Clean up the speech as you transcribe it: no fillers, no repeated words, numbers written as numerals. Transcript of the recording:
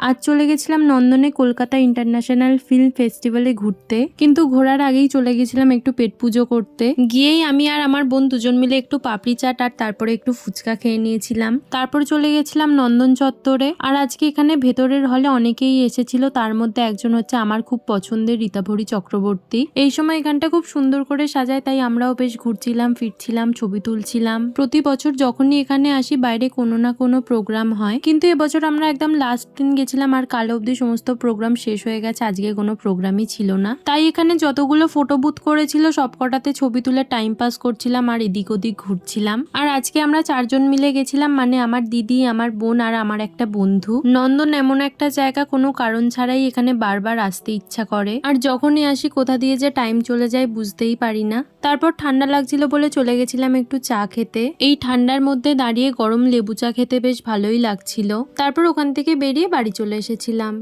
আজ চলে গেছিলাম নন্দনে কলকাতা ইন্টারন্যাশনাল ফিল্ম ফেস্টিভ্যালে ঘুরতে, কিন্তু ঘোরার আগেই চলে গেছিলাম একটু পেট পুজো করতে। গিয়েই আমি আর আমার বোন দুজন মিলে একটু পাপড়ি চাট আর তারপরে একটু ফুচকা খেয়ে নিয়েছিলাম। তারপর চলে গেছিলাম নন্দন চত্বরে। আর আজকে এখানে ভেতরের হলে অনেকেই এসেছিল, তার মধ্যে একজন হচ্ছে আমার খুব পছন্দের রীতাভরি চক্রবর্তী। এই সময় এখানটা খুব সুন্দর করে সাজায়, তাই আমরাও বেশ ঘুরছিলাম ফিরছিলাম, ছবি তুলছিলাম। প্রতি বছর যখনই এখানে আসি বাইরে কোনো না কোনো প্রোগ্রাম হয়, কিন্তু এবছর আমরা একদম লাস্ট দিন গেছিলাম আর কাল অবধি সমস্ত প্রোগ্রাম শেষ হয়ে গেছে, আজকে কোনো প্রোগ্রামই ছিল না। তাই এখানে যতগুলো ফটো বুথ করেছিল সবকটাতে ছবি তুলে টাইম পাস করছিলাম আর এদিক ওদিক ঘুরছিলাম। আর আজকে আমরা 4 জন মিলে গেছিলাম, মানে আমার দিদি, আমার বোন আর আমার একটা বন্ধু। নন্দন এমন একটা জায়গা কোনো কারণ ছাড়াই এখানে বারবার আসতে ইচ্ছা করে, আর যখনই আসি কোথা দিয়ে যে টাইম চলে যায় বুঝতেই পারি না। তারপর ঠান্ডা লাগছিল বলে চলে গেছিলাম একটু চা খেতে। এই ঠান্ডার মধ্যে দাঁড়িয়ে গরম লেবু চা খেতে বেশ ভালোই লাগছিল। তারপর ওখান থেকে বেরিয়ে বাড়ি চলে এসেছিলাম।